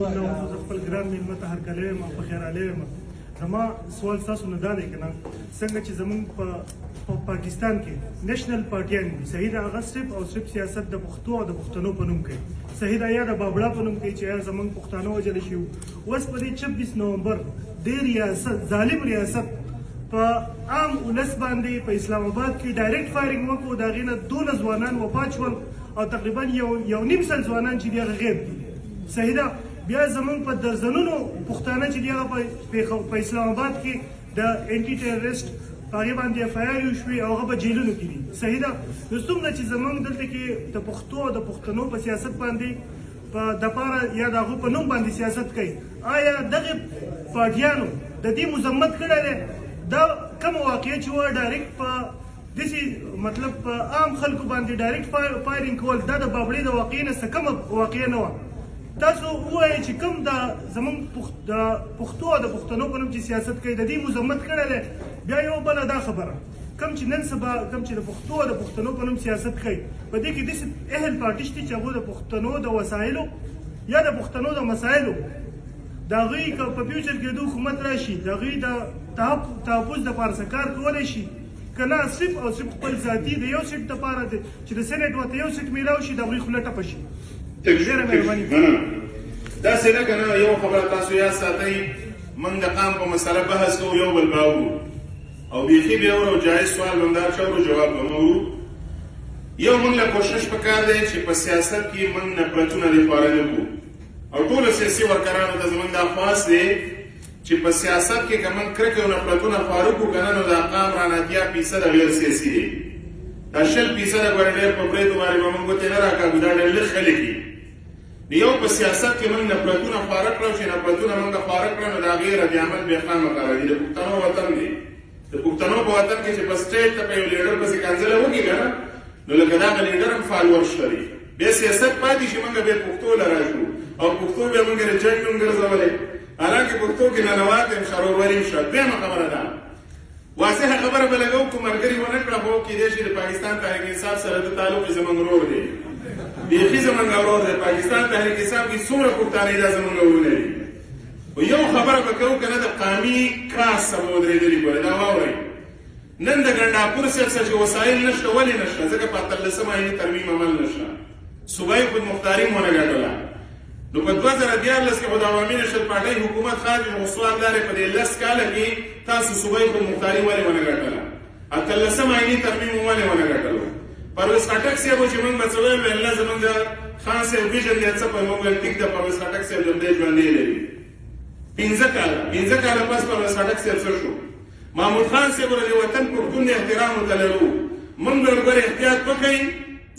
زه خپل ګران مېلمه ته هرکلی یم او په خیر راغلی یم. زما سوال ستاسو نه دا دی که نه څنګه چې زموږ په پاکستان کې نیشنل پارټیان دي صحیح ده هغه صرف او صرف سیاست د پښتو او د پښتنو په نوم کوي صحیح ده یا د بابړه په نوم کوي چې یا زموږ پښتانه وژلی شي. اوس په دې 26 نومبر دې ریاست ظالم ریاست په عام ولس باندې په اسلام آباد کې ډایرکټ فایرینګ وکړو د هغې نه 12 ځوانان وفات شول او تقریبا یو نیم سل ځوانان چې دي هغه غیب دي صحیح ده. بیا زمونږ په درځنونو پښتانه چې دي هغه په اسلام آباد کې د انټي ټیرریسټ په هغې باندې اف آی آر وشوې او هغه په جیلونو کې دي صحیح ده. نو څومره چې زمونږ دلته کې د پښتو او د پښتنو په سیاست باندې په دپاره یا د هغو په نوم باندې سیاست کوي آیا دغې پارټیانو د دې مذمت کړی دی؟ دا کومه واقعه چې وه ډایرکټ په داسې مطلب په عام خلکو باندې ډایرکټ فایرینګ کول دا د بابړې د واقعې نه څه کومه واقعه نه وه. تاسو ووایئ چې کوم د زموږ د پښتو او د پښتنو په نوم چې سیاست کوي د دې مذمت کړی دی. بیا یو بله دا خبره کوم چې نن سبا کوم چې د پښتو او د پښتنو په نوم سیاست کوي په دې کې داسې اهل پارټي شته چې هغوی د پښتنو د وسایلو یا د پښتنو د مسایلو د هغوی که په فیوچر کې د حکومت راشي د هغوی د تحفظ دپاره څه کار کولی شي که نه صرف او صرف خپل ذاتي د یو سیټ دپاره چې د سینټ ورته یو سیټ میلاو شي د هغوی خوله ټپه شي. ډېره مهرباني. داسې نه که نه یو خبره تاسو یاد ساتئ موږ د قام په مسله بحث کوو یو بل به اورو او بیخي به اورو جایز سوال به هم دا چې اورو جواب به هم اورو. یو موږ له کوشش پکار دی چې په سیاست کې موږ نفرتونه دپاره نه کړو او ټولو سیاسي ورکرانو ته زموږ دا خواست دی چې په سیاست کې که موږ کرکې او نفرتونه خواره کړو که نه نو دا قام رانه 80% غیر سیاسي دی. دا 20% ګورې ډېر په برېتو باندې به موږ ګوتې نه راکاږو دا ډېر لږ خلک دي. یو په سیاست کې موږ نفرتونه خواره کړو چې نفرتونه موږ خواره کړه نو د هغې رد عمل بې خامخا راځي. د پښتنو وطن دی د پښتنو په وطن کې چې په سټیټ ته په یو لیډر پسې کنځله وکړي که نه نو لکه دغه لیډر هم فالوور شته دی. بیا سیاست پاتې شي موږ بیا پښتو له راشو او پښتو بیا موږ د جنګ نوم ګرځولی حالانکې پښتو کې ننوات یم شروروري هم شته. دویمه خبره ده واضحه خبره به لږ وکړو ملګري ونه کړه خو کیدای شي د پاکستان تحریک انصاف سره د تعلق یې زموږ ورور دی بیخي زموږ ورور دی. پاکستان تحریک انصاف کې څومره پښتانه دا زموږ ورونه دي. خو یو خبره به کوو که نه د قامي کاس سره به ودرېدلي ګورئ دا واورئ نن د ګنډاپور صاحب سره چې وسایل نشته ولې نشته ځکه په 18 آییني ترمیم عمل نشته صوبایي خودمختاري مو نه ګټله نو په 2014 کې خو د عوامي نشل پارټۍ حکومت خارج او سوال دا دی په دې 10 کاله کې تاسو صوبایي خودمختاري ولې ونه ګټله 18 آییني ترمیم ولې ونه ګټله. پرویز خټک صاحب چې موږ به څه ویل الله زموږ د خان صاحب ویژن دی څه په موږ ویل ټیک ده پرویز خټک صاحب ژوندی ژوندی لري 15 کاله پس پرویز خټک صاحب څه شو محمود خان صاحب د وطن پښتون احترام ورته لرو موږ به ورګورې احتیاط وکړئ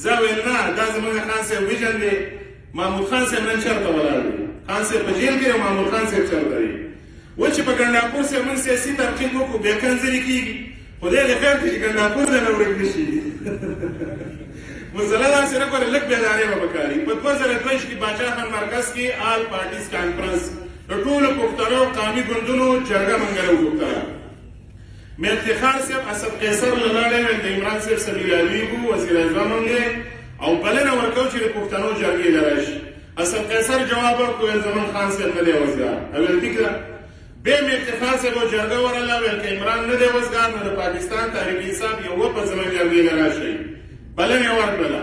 زه ویل نه دا زموږ خان صاحب ویژن دی. محمود خان صاحب نن چېرته ولاړ دی خان صاحب په جیل کې او محمود خان صاحب چېرته دی و چې په ګنډاپور صاحب موږ سیاسي تحقیق وکړو بیا کنځلې کېږي خدای دې خیر کړي چې ګنډاپور نه ورک نه شي. مسله داسې نه ګوره لږ بیداري به پکار وي. په 2022 کې باچا خان مرکز کې آل پارټیز کانفرنس د ټولو پښتنو قامي ګوندونو جرګه منګله وکړه. میر افتخار صاحب اسد قیصر له لاړې ویل د عمران صاحب سبیل علوي وزیر اعظم منګې او بلنه ورکړو چې د پښتنو جرګې له راشي. اسد قیصر جواب ورکړو ویل زموږ خان صاحب نه دی وزګار ویل ټیک ده. بیا میر افتخار صاحب جرګه ورله ویل که عمران نه دی وزګار نو د پاکستان تحریک انصاف یو په زموږ جرګې له راشئ بلنه یې ورکړله.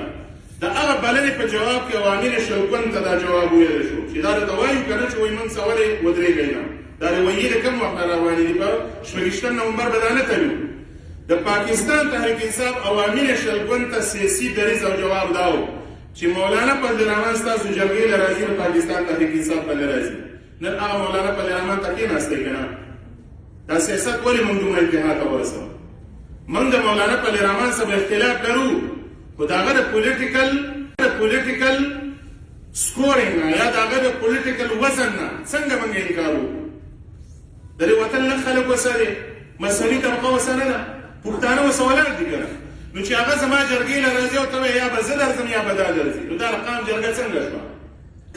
د هغه بلنې په جواب کې عوامي نشل ګوند ته دا جواب ویلی شو چې دا درته وایو که نه چې وایي موږ څه ولې ودرېږئ نه دا رویې د کوم وخت نه روانې دي په 26 نومبر به دا نه کوي. د پاکستان تحریک انصاف عوامي نشل ګوند ته سیاسي دریځ او جواب دا و چې مولانا فضل الرحمن ستاسو جرګې له راځي د پاکستان تحریک انصاف ته نه راځي. نن هغه مولانا فضل الرحمن ته کېناستی که نه دا سیاست ولې موږ دومره انتها ته ورسوو. موږ د مولانا فضل الرحمن سره اختلاف لرو خو د هغه د پولیټیکل سکورینګ نه یا د هغه د پولیټیکل وزن نه څنګه موږ انکار وکړو. د دې وطن لږ خلک وسره مذهبي طبقه وسره ده پښتانه ورسره ولاړ دي که نه نو چې هغه زما جرګې له راځي او ته یا به زه درځم یا به دا درځي نو دا رقام جرګه څنګه شوه.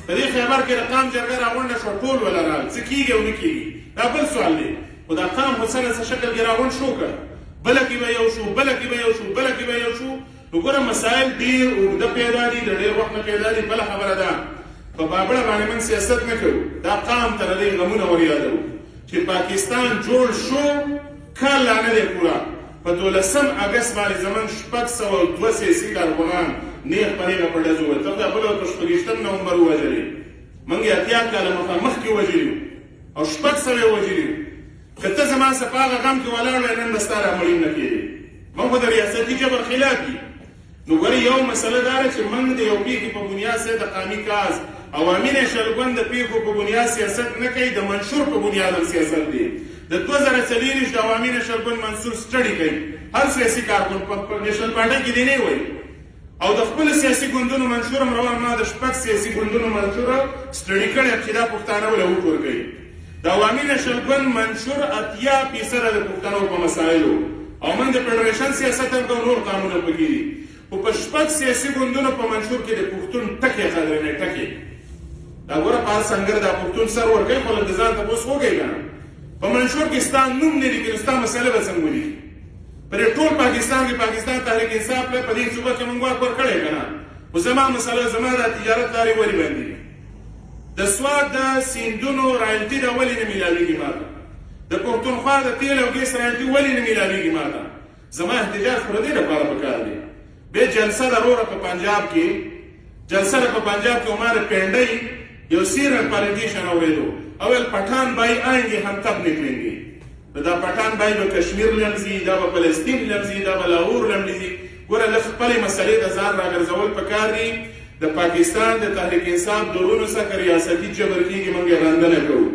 په دې خیبر کې رقام جرګه راغونډه شوه ټول ولرال څه کېږي او نه کېږي دا بل سوال دی. خو دا قام حسن څه شکل کې راغونډ شو که بله کې به یو شو بله کې به یو شو بله کې به یو شو نو ګوره مسایل ډېر اوږده پیدا دي د ډېر وخت نه پیدا دي. بله خبره ده په بابړه باندې موږ سیاست نه کوو دا قام ته د دې غمونه ور یادوو چې پاکستان جوړ شو کال لا نه دی پوره په 12 اګست باندې زموږ 602 سیاسي کارکنان نیغ په هغه په ډزو ول ته بل په 28 نومبر وژلي موږ یې اتیا کاله مخکې وژلي او 600 وژلي که ته زما څه په هغه غم کې ولاړ وې نن به ستا رامړین نه کېدې موږ د ریاستي جبر خلاف دي نو ګورې یو مسله دا ده چې موږ د یو پیښې په بنیاد سره د قامي کاز عوامي نشلګون د پیښو په بنیاد سیاست نه کوي د منشور په بنیاد هم سیاست دی د 2024 د عوامي نشلګون منشور سټډي کوي هر سیاسي کارکن په نشل پارټۍ کې دی نه وایي او د خپل سیاسي ګوندونو منشور هم روان ما د شپږ سیاسي ګوندونو منشور سټډي کړی چې دا پښتانه ولا ورکوي د عوامي نشلګون منشور 80% د پښتنو په مسایلو او من د فدریشن سیاست هم د نور قانون پکې دي او په شپږ سیاسي ګوندونو په منشور کې د پښتون ټکی قدر نه ټکی دا ګوره پال څنګه دا پښتون سر ورکوي خو له ځان ته اوس وګی کنه په منشور کې ستا نوم نه لیکل ستا مسله به څنګه ولیکي پر ټول پاکستان کې پاکستان تحریک انصاف له په دې صوبه کې موږ ورکړ کړی کنه خو زما مسله زما د تجارت لارې ولې باندې د سواد د سیندونو رایلټي دا ولې نه میلاویږي ماته د پښتونخوا د تیل او ګیس رایلټي ولې نه میلاویږي ماته زما احتجاج خو دې لپاره پکار دی به جلسه ضروره په پنجاب کې جلسه په پنجاب کې عمر پینډي یو سیرن پالیټیشن اوریدو اول پठान भाई आएंगे हम तब निकलेंगे دا پठान भाई به کشمیر لمزي دا به فلسطین لمزي دا به لاهور لمزي ګوره له خپلې مسلې د ځان راګرځول پکار دي د پاکستان د تحریک انصاف درونو څخه ریاستي جبر کېږي موږ یې وړاندنه کوو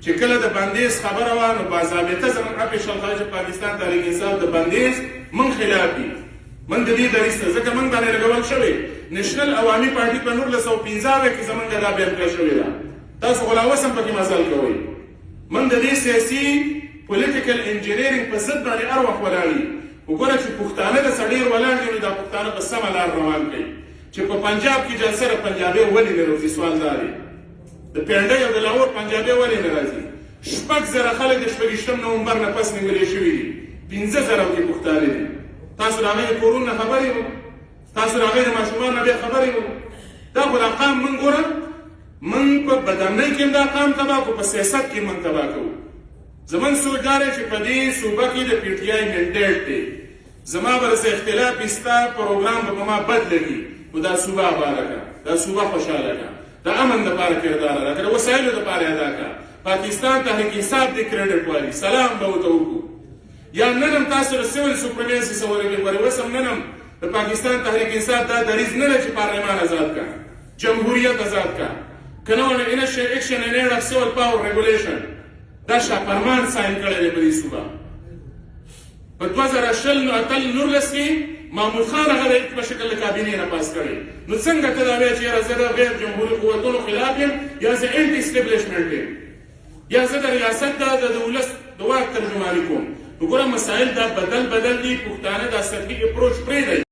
چې کله د بندیز خبره وه نو باضابطه زموږ اپیشل خارج پاکستان تحریک انصاف د بندیز موږ خلاف دي من د دې دریځ ته ځکه موږ باندې لګول شوی نېشنل عوامي پارټي په 1915 کې زموږ دا بیان کړی شوی ده تاسو خو لا اوس هم پکې مزل کوئ من د دې سیاسي پولیټیکل انجینیرینګ په ضد باندې هر وخت ولاړ دي وګوره چې پښتانه د ډېر ولاړ دي نو دا پښتانه په سمه لار روان کوي چې په پنجاب کې جلسه د پنجابي ولې نه راځي سوال دا دی د پینډۍ او د لاهور پنجابي ولې نه راځي 6,000 خلک د 28 نومبر نه پس نیولې شوي دي 15,000 کې پښتانه دي تاسو د هغې د کورونو نه خبرې وو تاسو د هغې د ماشومانو نه بیا خبرې وو دا خو دا قام موږ ګوره موږ په بدامنۍ کې هم دا قام تباه کړو په سیاست کې موږ تباه کوو زموږ سوچ دا دی چې په دې صوبه کې د پي ټي آی منډیټ دی زما به رسه اختلاف ستا پروګرام به په ما بد لګي خو دا صوبه آباده کړه دا صوبه خوشحاله کړه د امن دپاره کردار ادا کړه د وسایلو دپاره ادا کړه پاکستان تحریک انصاف دې کریډټ وایي سلام به ورته وکړو یا نن هم تاسو د سیول سوپریمسي څه ورغلي اوس هم نن هم د پاکستان تحریک انصاف دا دریځ نه دی چې پارلمان آزاد کړه جمهوریت آزاد کړه که نه ونه ایکشن ان ایډ اف سیول پاور ریګولیشن دا شاپرمان ساین کړی دی په دې صوبه په 2019 کې محمود خان هغه په شکل د کابینې نه پاس کړی نو څنګه ته دا وایې چې یاره زه د غیر جمهوري قوتونو خلاف یم یا زه انټي اسټبلیشمنټ یم یا زه د ریاست د ولس د واک ترجماني کوم وګوره مسایل دا بدل دي پښتانه دا سطحي اپروچ پرېږدئ